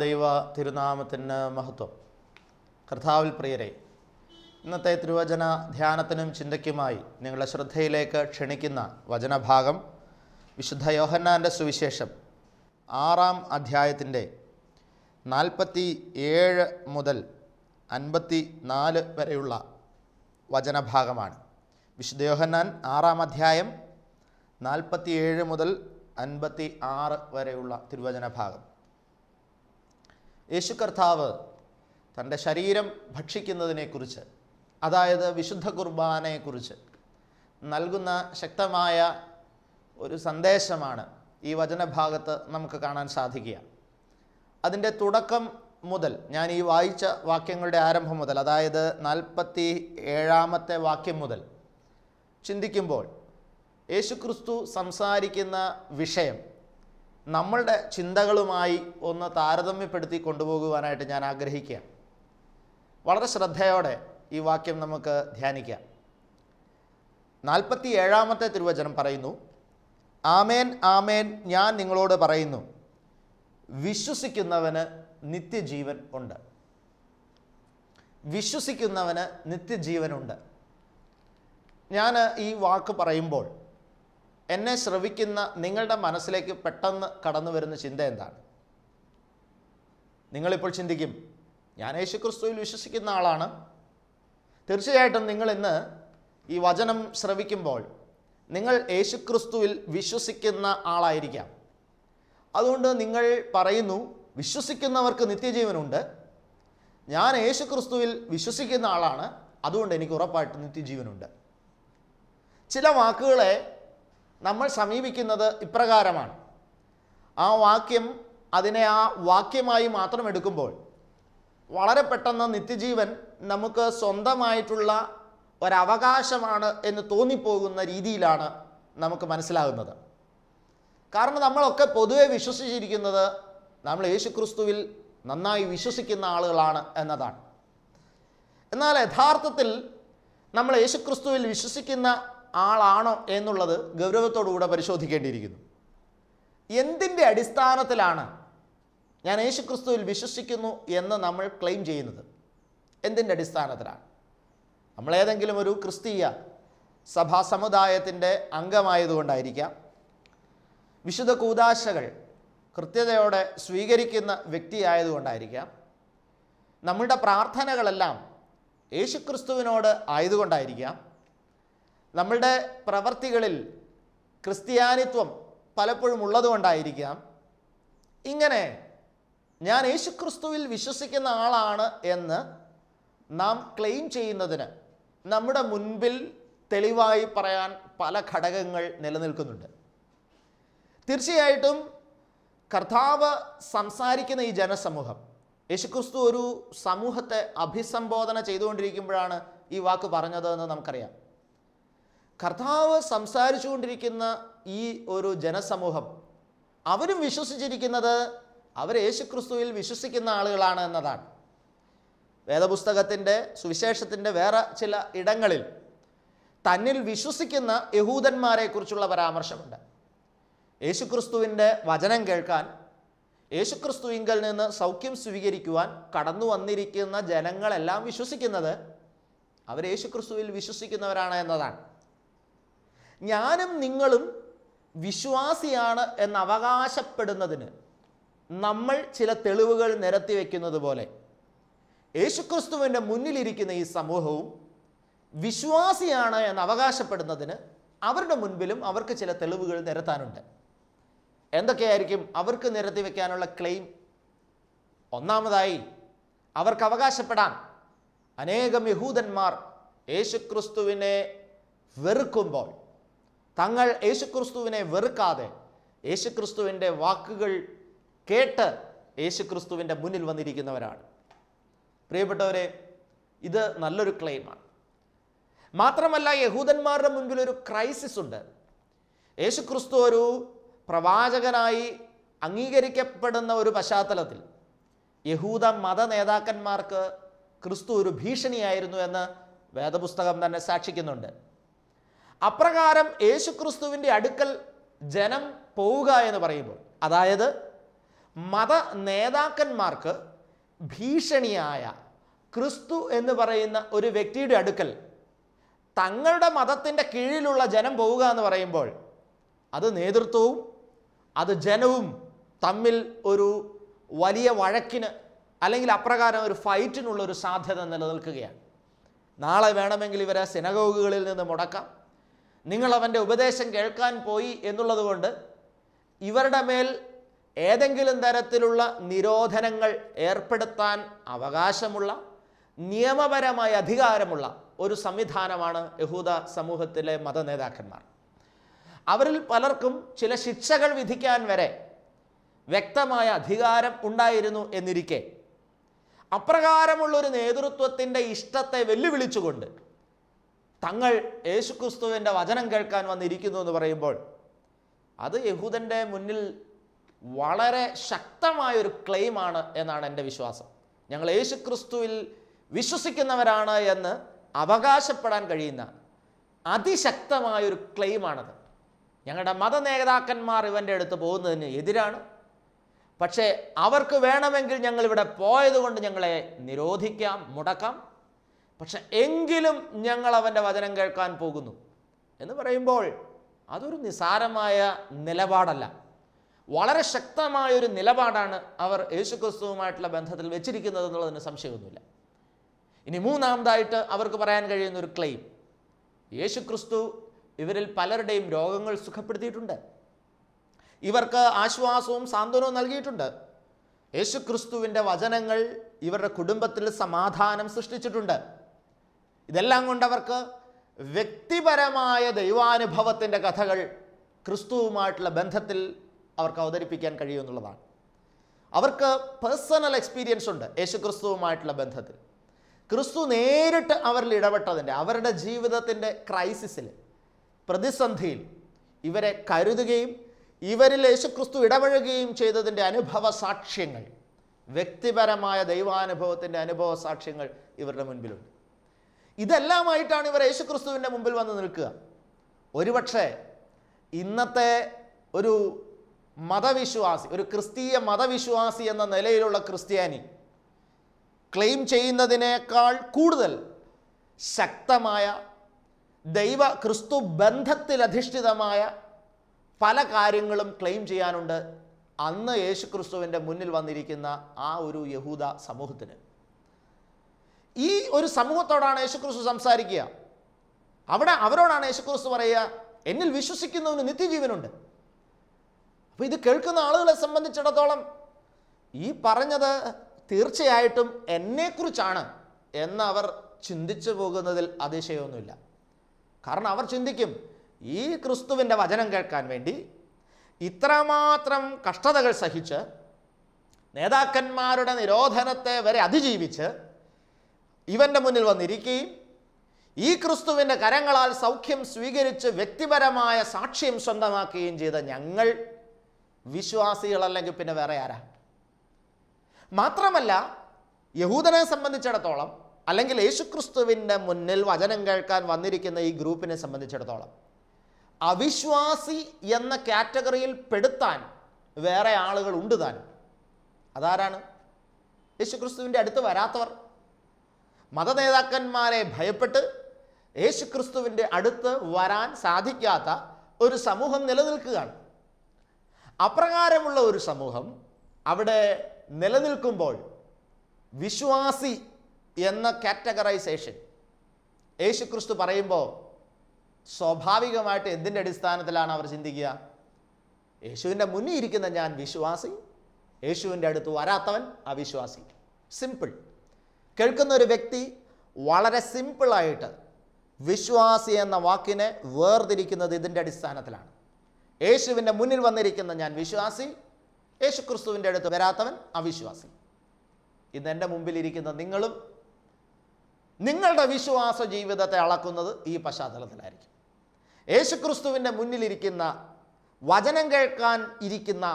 ദൈവ തിരുനാമത്തിന് മഹത്വം. കർത്താവിൽ പ്രിയരെ, ഇന്നത്തെ തിരുവചന ധ്യാനത്തിനും ചിന്തയ്ക്കുമായി നിങ്ങളുടെ ശ്രദ്ധയിലേക്ക് ക്ഷണിക്കുന്ന വചനഭാഗം വിശുദ്ധ യോഹന്നാൻ്റെ സുവിശേഷം 6-ാം അധ്യായത്തിൻ്റെ 47 മുതൽ 54 വരെയുള്ള വചനഭാഗമാണ്. വിശുദ്ധ യോഹന്നാൻ 6-ാം അധ്യായം 47 മുതൽ 56 വരെയുള്ള തിരുവചന ഭാഗം. യേശു കർത്താവ് തൻ്റെ ശരീരം ഭക്ഷിക്കുന്നതിനെക്കുറിച്ച്, അതായത് വിശുദ്ധ കുർബാനയെക്കുറിച്ച് നൽകുന്ന ശക്തമായ ഒരു സന്ദേശമാണ് ഈ വചനഭാഗത്ത് നമുക്ക് കാണാൻ സാധിക്കുക. അതിൻ്റെ തുടക്കം മുതൽ, ഞാൻ ഈ വായിച്ച വാക്യങ്ങളുടെ ആരംഭം മുതൽ, അതായത് 47-ാമത്തെ വാക്യം മുതൽ ചിന്തിക്കുമ്പോൾ യേശുക്രിസ്തു സംസാരിക്കുന്ന വിഷയം നമ്മളുടെ ചിന്തകളുമായി ഒന്ന് താരതമ്യപ്പെടുത്തി കൊണ്ടുപോകുവാനായിട്ട് ഞാൻ ആഗ്രഹിക്കുകയാണ്. വളരെ ശ്രദ്ധയോടെ ഈ വാക്യം നമുക്ക് ധ്യാനിക്കാം. 47-ാമത്തെ തിരുവചനം പറയുന്നു, ആമേൻ ആമേൻ ഞാൻ നിങ്ങളോട് പറയുന്നു, വിശ്വസിക്കുന്നവന് നിത്യജീവൻ ഉണ്ട്. വിശ്വസിക്കുന്നവന് നിത്യജീവനുണ്ട്. ഞാൻ ഈ വാക്ക് പറയുമ്പോൾ എന്നെ ശ്രവിക്കുന്ന നിങ്ങളുടെ മനസ്സിലേക്ക് പെട്ടെന്ന് കടന്നു വരുന്ന ചിന്ത എന്താണ്? നിങ്ങളിപ്പോൾ ചിന്തിക്കും, ഞാൻ യേശുക്രിസ്തുവിൽ വിശ്വസിക്കുന്ന ആളാണ്. തീർച്ചയായിട്ടും നിങ്ങൾ ഇന്ന് ഈ വചനം ശ്രവിക്കുമ്പോൾ നിങ്ങൾ യേശുക്രിസ്തുവിൽ വിശ്വസിക്കുന്ന ആളായിരിക്കാം. അതുകൊണ്ട് നിങ്ങൾ പറയുന്നു, വിശ്വസിക്കുന്നവർക്ക് നിത്യജീവനുണ്ട്. ഞാൻ യേശുക്രിസ്തുവിൽ വിശ്വസിക്കുന്ന ആളാണ്, അതുകൊണ്ട് എനിക്ക് ഉറപ്പായിട്ട് നിത്യജീവനുണ്ട്. ചില വാക്കുകളെ നമ്മൾ സമീപിക്കുന്നത് ഇപ്രകാരമാണ്. ആ വാക്യം, അതിനെ ആ വാക്യമായി മാത്രം എടുക്കുമ്പോൾ വളരെ പെട്ടെന്ന് നിത്യജീവൻ നമുക്ക് സ്വന്തമായിട്ടുള്ള ഒരവകാശമാണ് എന്ന് തോന്നിപ്പോകുന്ന രീതിയിലാണ് നമുക്ക് മനസ്സിലാകുന്നത്. കാരണം നമ്മളൊക്കെ പൊതുവെ വിശ്വസിച്ചിരിക്കുന്നത് നമ്മൾ യേശുക്രിസ്തുവിൽ നന്നായി വിശ്വസിക്കുന്ന ആളുകളാണ് എന്നതാണ്. എന്നാൽ യഥാർത്ഥത്തിൽ നമ്മൾ യേശുക്രിസ്തുവിൽ വിശ്വസിക്കുന്ന ആളാണോ എന്നുള്ളത് ഗൗരവത്തോടുകൂടെ പരിശോധിക്കേണ്ടിയിരിക്കുന്നു. എന്തിൻ്റെ അടിസ്ഥാനത്തിലാണ് ഞാൻ യേശുക്രിസ്തുവിൽ വിശ്വസിക്കുന്നു എന്ന് നമ്മൾ ക്ലെയിം ചെയ്യുന്നത്? എന്തിൻ്റെ അടിസ്ഥാനത്തിലാണ്? നമ്മൾ ഏതെങ്കിലും ഒരു ക്രിസ്തീയ സഭാ സമുദായത്തിൻ്റെ അംഗമായതുകൊണ്ടായിരിക്കാം, വിശുദ്ധ കൂദാശകൾ കൃത്യതയോടെ സ്വീകരിക്കുന്ന വ്യക്തിയായതുകൊണ്ടായിരിക്കാം, നമ്മളുടെ പ്രാർത്ഥനകളെല്ലാം യേശുക്രിസ്തുവിനോട് ആയതുകൊണ്ടായിരിക്കാം, നമ്മളുടെ പ്രവർത്തികളിൽ ക്രിസ്ത്യാനിത്വം പലപ്പോഴും ഉള്ളതുകൊണ്ടായിരിക്കാം. ഇങ്ങനെ ഞാൻ യേശുക്രിസ്തുവിൽ വിശ്വസിക്കുന്ന ആളാണ് എന്ന് നാം ക്ലെയിം ചെയ്യുന്നതിന് നമ്മുടെ മുൻപിൽ തെളിവായി പറയാൻ പല ഘടകങ്ങൾ നിലനിൽക്കുന്നുണ്ട്. തീർച്ചയായിട്ടും കർത്താവ് സംസാരിക്കുന്ന ഈ ജനസമൂഹം, യേശുക്രിസ്തു ഒരു സമൂഹത്തെ അഭിസംബോധന ചെയ്തുകൊണ്ടിരിക്കുമ്പോഴാണ് ഈ വാക്ക് പറഞ്ഞത് എന്ന് നമുക്കറിയാം. കർത്താവ് സംസാരിച്ചു കൊണ്ടിരിക്കുന്ന ഈ ഒരു ജനസമൂഹം, അവരും വിശ്വസിച്ചിരിക്കുന്നത് അവർ യേശുക്രിസ്തുവിൽ വിശ്വസിക്കുന്ന ആളുകളാണ് എന്നതാണ്. വേദപുസ്തകത്തിൻ്റെ സുവിശേഷത്തിൻ്റെ വേറെ ചില ഇടങ്ങളിൽ തന്നിൽ വിശ്വസിക്കുന്ന യഹൂദന്മാരെക്കുറിച്ചുള്ള പരാമർശമുണ്ട്. യേശുക്രിസ്തുവിൻ്റെ വചനം കേൾക്കാൻ, യേശുക്രിസ്തുവിങ്കൽ നിന്ന് സൗഖ്യം സ്വീകരിക്കുവാൻ കടന്നു വന്നിരിക്കുന്ന ജനങ്ങളെല്ലാം വിശ്വസിക്കുന്നത് അവർ യേശുക്രിസ്തുവിൽ വിശ്വസിക്കുന്നവരാണ് എന്നതാണ്. ഞാനും നിങ്ങളും വിശ്വാസിയാണ് എന്ന് അവകാശപ്പെടുന്നതിന് നമ്മൾ ചില തെളിവുകൾ നിരത്തി വയ്ക്കുന്നത് പോലെ യേശുക്രിസ്തുവിൻ്റെ മുന്നിലിരിക്കുന്ന ഈ സമൂഹവും വിശ്വാസിയാണ് എന്ന് അവകാശപ്പെടുന്നതിന് അവരുടെ മുൻപിലും അവർക്ക് ചില തെളിവുകൾ നിരത്താനുണ്ട്. എന്തൊക്കെയായിരിക്കും അവർക്ക് നിരത്തി വയ്ക്കാനുള്ള ക്ലെയിം? ഒന്നാമതായി, അവർക്ക് അവകാശപ്പെടാൻ അനേകം യഹൂദന്മാർ യേശുക്രിസ്തുവിനെ വെറുക്കുമ്പോൾ തങ്ങൾ യേശുക്രിസ്തുവിനെ വെറുക്കാതെ യേശുക്രിസ്തുവിൻ്റെ വാക്കുകൾ കേട്ട് യേശുക്രിസ്തുവിൻ്റെ മുന്നിൽ വന്നിരിക്കുന്നവരാണ്. പ്രിയപ്പെട്ടവരെ, ഇത് നല്ലൊരു ക്ലെയിമാണ്. മാത്രമല്ല, യഹൂദന്മാരുടെ മുൻപിൽ ഒരു ക്രൈസിസ് ഉണ്ട്. യേശുക്രിസ്തു ഒരു പ്രവാചകനായി അംഗീകരിക്കപ്പെടുന്ന ഒരു പശ്ചാത്തലത്തിൽ യഹൂദ മത നേതാക്കന്മാർക്ക് ക്രിസ്തു ഒരു ഭീഷണിയായിരുന്നു എന്ന് വേദപുസ്തകം തന്നെ സാക്ഷിക്കുന്നുണ്ട്. അപ്രകാരം യേശുക്രിസ്തുവിൻ്റെ അടുക്കൽ ജനം പോവുക എന്ന് പറയുമ്പോൾ, അതായത് മത നേതാക്കന്മാർക്ക് ഭീഷണിയായ ക്രിസ്തു എന്ന് പറയുന്ന ഒരു വ്യക്തിയുടെ അടുക്കൽ തങ്ങളുടെ മതത്തിൻ്റെ കീഴിലുള്ള ജനം പോവുക എന്ന് പറയുമ്പോൾ അത് നേതൃത്വവും അത് ജനവും തമ്മിൽ ഒരു വലിയ വഴക്കിന് അല്ലെങ്കിൽ അപ്രകാരം ഒരു ഫൈറ്റിനുള്ള ഒരു സാധ്യത നിലനിൽക്കുകയാണ്. നാളെ വേണമെങ്കിൽ ഇവരെ സിനഗോഗുകളിൽ നിന്ന് മുടക്കാം. നിങ്ങൾ അവൻ്റെ ഉപദേശം കേൾക്കാൻ പോയി എന്നുള്ളത് കൊണ്ട് ഇവരുടെ മേൽ ഏതെങ്കിലും തരത്തിലുള്ള നിരോധനങ്ങൾ ഏർപ്പെടുത്താൻ അവകാശമുള്ള നിയമപരമായ അധികാരമുള്ള ഒരു സംവിധാനമാണ് യഹൂദ സമൂഹത്തിലെ മത നേതാക്കന്മാർ. അവരിൽ പലർക്കും ചില ശിക്ഷകൾ വിധിക്കാൻ വരെ വ്യക്തമായ അധികാരം ഉണ്ടായിരുന്നു എന്നിരിക്കെ അപ്രകാരമുള്ളൊരു നേതൃത്വത്തിൻ്റെ ഇഷ്ടത്തെ വെല്ലുവിളിച്ചുകൊണ്ട് തങ്ങൾ യേശുക്രിസ്തുവിൻ്റെ വചനം കേൾക്കാൻ വന്നിരിക്കുന്നു എന്ന് പറയുമ്പോൾ അത് യഹൂദൻ്റെ മുന്നിൽ വളരെ ശക്തമായൊരു ക്ലെയിമാണ് എന്നാണ് എൻ്റെ വിശ്വാസം. ഞങ്ങൾ യേശുക്രിസ്തുവിൽ വിശ്വസിക്കുന്നവരാണ് എന്ന് അവകാശപ്പെടാൻ കഴിയുന്ന അതിശക്തമായൊരു ക്ലെയിമാണത്. ഞങ്ങളുടെ മത നേതാക്കന്മാർ ഇവൻ്റെ അടുത്ത് പോകുന്നതിന് എതിരാണ്. പക്ഷേ അവർക്ക് വേണമെങ്കിൽ ഞങ്ങളിവിടെ പോയതുകൊണ്ട് ഞങ്ങളെ നിരോധിക്കാം, മുടക്കാം. പക്ഷെ എങ്കിലും ഞങ്ങൾ അവൻ്റെ വചനം കേൾക്കാൻ പോകുന്നു എന്ന് പറയുമ്പോൾ അതൊരു നിസാരമായ നിലപാടല്ല. വളരെ ശക്തമായൊരു നിലപാടാണ് അവർ യേശുക്രിസ്തുവുമായിട്ടുള്ള ബന്ധത്തിൽ വെച്ചിരിക്കുന്നത് എന്നുള്ളതിന് സംശയമൊന്നുമില്ല. ഇനി മൂന്നാമതായിട്ട് അവർക്ക് പറയാൻ കഴിയുന്ന ഒരു ക്ലെയിം, യേശുക്രിസ്തു ഇവരിൽ പലരുടെയും രോഗങ്ങൾ സുഖപ്പെടുത്തിയിട്ടുണ്ട്, ഇവർക്ക് ആശ്വാസവും സാന്ത്വനവും നൽകിയിട്ടുണ്ട്. യേശുക്രിസ്തുവിൻ്റെ വചനങ്ങൾ ഇവരുടെ കുടുംബത്തിൽ സമാധാനം സൃഷ്ടിച്ചിട്ടുണ്ട്. ഇതെല്ലാം കൊണ്ടവർക്ക് വ്യക്തിപരമായ ദൈവാനുഭവത്തിൻ്റെ കഥകൾ ക്രിസ്തുവുമായിട്ടുള്ള ബന്ധത്തിൽ അവർക്ക് അവതരിപ്പിക്കാൻ കഴിയുമെന്നുള്ളതാണ്. അവർക്ക് പേഴ്സണൽ എക്സ്പീരിയൻസ് ഉണ്ട് യേശുക്രിസ്തുവുമായിട്ടുള്ള ബന്ധത്തിൽ. ക്രിസ്തു നേരിട്ട് അവരിൽ ഇടപെട്ടതിൻ്റെ, അവരുടെ ജീവിതത്തിൻ്റെ ക്രൈസിസിൽ, പ്രതിസന്ധിയിൽ ഇവരെ കരുതുകയും ഇവരിൽ യേശുക്രിസ്തു ഇടപഴകുകയും ചെയ്തതിൻ്റെ അനുഭവ സാക്ഷ്യങ്ങൾ, വ്യക്തിപരമായ ദൈവാനുഭവത്തിൻ്റെ അനുഭവ സാക്ഷ്യങ്ങൾ ഇവരുടെ മുൻപിലുണ്ട്. ഇതെല്ലാമായിട്ടാണ് ഇവർ യേശുക്രിസ്തുവിൻ്റെ മുമ്പിൽ വന്ന് നിൽക്കുക. ഒരുപക്ഷെ ഇന്നത്തെ ഒരു മതവിശ്വാസി, ഒരു ക്രിസ്തീയ മതവിശ്വാസി എന്ന നിലയിലുള്ള ക്രിസ്ത്യാനി ക്ലെയിം ചെയ്യുന്നതിനേക്കാൾ കൂടുതൽ ശക്തമായ ദൈവ ക്രിസ്തു ബന്ധത്തിലധിഷ്ഠിതമായ പല കാര്യങ്ങളും ക്ലെയിം ചെയ്യാനുണ്ട് അന്ന് യേശുക്രിസ്തുവിൻ്റെ മുന്നിൽ വന്നിരിക്കുന്ന ആ ഒരു യഹൂദ സമൂഹത്തിന്. ഈ ഒരു സമൂഹത്തോടാണ് യേശുക്രിസ്തു സംസാരിക്കുക. അവരോടാണ് യേശുക്രിസ്തു പറയുക, എന്നിൽ വിശ്വസിക്കുന്നവന് നിത്യജീവനുണ്ട്. അപ്പോൾ ഇത് കേൾക്കുന്ന ആളുകളെ സംബന്ധിച്ചിടത്തോളം ഈ പറഞ്ഞത് തീർച്ചയായിട്ടും എന്നെക്കുറിച്ചാണ് എന്ന് അവർ ചിന്തിച്ചു പോകുന്നതിൽ അതിശയമൊന്നുമില്ല. കാരണം അവർ ചിന്തിക്കും, ഈ ക്രിസ്തുവിൻ്റെ വചനം കേൾക്കാൻ വേണ്ടി ഇത്രമാത്രം കഷ്ടതകൾ സഹിച്ച് നേതാക്കന്മാരുടെ നിരോധനത്തെ വരെ അതിജീവിച്ച് ഇവൻ്റെ മുന്നിൽ വന്നിരിക്കുകയും ഈ ക്രിസ്തുവിൻ്റെ കരങ്ങളാൽ സൗഖ്യം സ്വീകരിച്ച് വ്യക്തിപരമായ സാക്ഷ്യം സ്വന്തമാക്കുകയും ചെയ്ത ഞങ്ങൾ വിശ്വാസികളല്ലെങ്കിൽ പിന്നെ വേറെ ആരാ? മാത്രമല്ല, യഹൂദനെ സംബന്ധിച്ചിടത്തോളം അല്ലെങ്കിൽ യേശുക്രിസ്തുവിൻ്റെ മുന്നിൽ വചനം കേൾക്കാൻ വന്നിരിക്കുന്ന ഈ ഗ്രൂപ്പിനെ സംബന്ധിച്ചിടത്തോളം അവിശ്വാസി എന്ന കാറ്റഗറിയിൽ പെടുത്താൻ വേറെ ആളുകൾ ഉണ്ട് താനും. അതാരാണ്? യേശുക്രിസ്തുവിൻ്റെ അടുത്ത് വരാത്തവർ. മതനേതാക്കന്മാരെ ഭയപ്പെട്ട് യേശുക്രിസ്തുവിൻ്റെ അടുത്ത് വരാൻ സാധിക്കാത്ത ഒരു സമൂഹം നിലനിൽക്കുകയാണ്. അപ്രകാരമുള്ള ഒരു സമൂഹം അവിടെ നിലനിൽക്കുമ്പോൾ വിശ്വാസി എന്ന കാറ്റഗറൈസേഷൻ യേശുക്രിസ്തു പറയുമ്പോൾ സ്വാഭാവികമായിട്ട് എന്തിൻ്റെ അടിസ്ഥാനത്തിലാണ് അവർ ചിന്തിക്കുക? യേശുവിൻ്റെ മുന്നിൽ ഇരിക്കുന്ന ഞാൻ വിശ്വാസി, യേശുവിൻ്റെ അടുത്ത് വരാത്തവൻ അവിശ്വാസി. സിമ്പിൾ. കേൾക്കുന്ന ഒരു വ്യക്തി വളരെ സിമ്പിളായിട്ട് വിശ്വാസി എന്ന വാക്കിനെ വേർതിരിക്കുന്നത് ഇതിൻ്റെ അടിസ്ഥാനത്തിലാണ്. യേശുവിൻ്റെ മുന്നിൽ വന്നിരിക്കുന്ന ഞാൻ വിശ്വാസി, യേശുക്രിസ്തുവിൻ്റെ അടുത്ത് വരാത്തവൻ അവിശ്വാസി. ഇന്ന് എൻ്റെ മുമ്പിലിരിക്കുന്ന നിങ്ങളും നിങ്ങളുടെ വിശ്വാസ ജീവിതത്തെ അളക്കുന്നത് ഈ പശ്ചാത്തലത്തിലായിരിക്കും. യേശുക്രിസ്തുവിൻ്റെ മുന്നിലിരിക്കുന്ന, വചനം കേൾക്കാൻ ഇരിക്കുന്ന,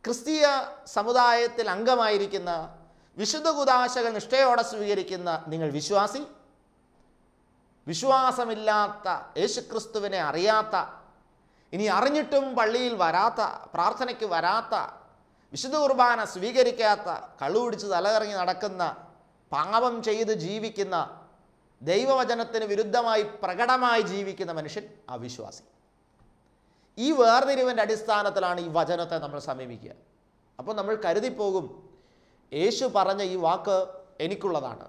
ക്രിസ്തീയ സമുദായത്തിൽ അംഗമായിരിക്കുന്ന, വിശുദ്ധ കുദാശകൾ നിഷ്ഠയോടെ സ്വീകരിക്കുന്ന നിങ്ങൾ വിശ്വാസി, വിശ്വാസമില്ലാത്ത, യേശുക്രിസ്തുവിനെ അറിയാത്ത, ഇനി അറിഞ്ഞിട്ടും പള്ളിയിൽ വരാത്ത, പ്രാർത്ഥനയ്ക്ക് വരാത്ത, വിശുദ്ധ കുർബാന സ്വീകരിക്കാത്ത, കള്ളുപിടിച്ച് തലകറങ്ങി നടക്കുന്ന, പാപം ചെയ്ത് ജീവിക്കുന്ന, ദൈവവചനത്തിന് വിരുദ്ധമായി പ്രകടമായി ജീവിക്കുന്ന മനുഷ്യൻ അവിശ്വാസി. ഈ വേർതിരിവിൻ്റെ അടിസ്ഥാനത്തിലാണ് ഈ വചനത്തെ നമ്മൾ സമീപിക്കുക. അപ്പോൾ നമ്മൾ കരുതിപ്പോകും, യേശു പറഞ്ഞ ഈ വാക്ക് എനിക്കുള്ളതാണ്,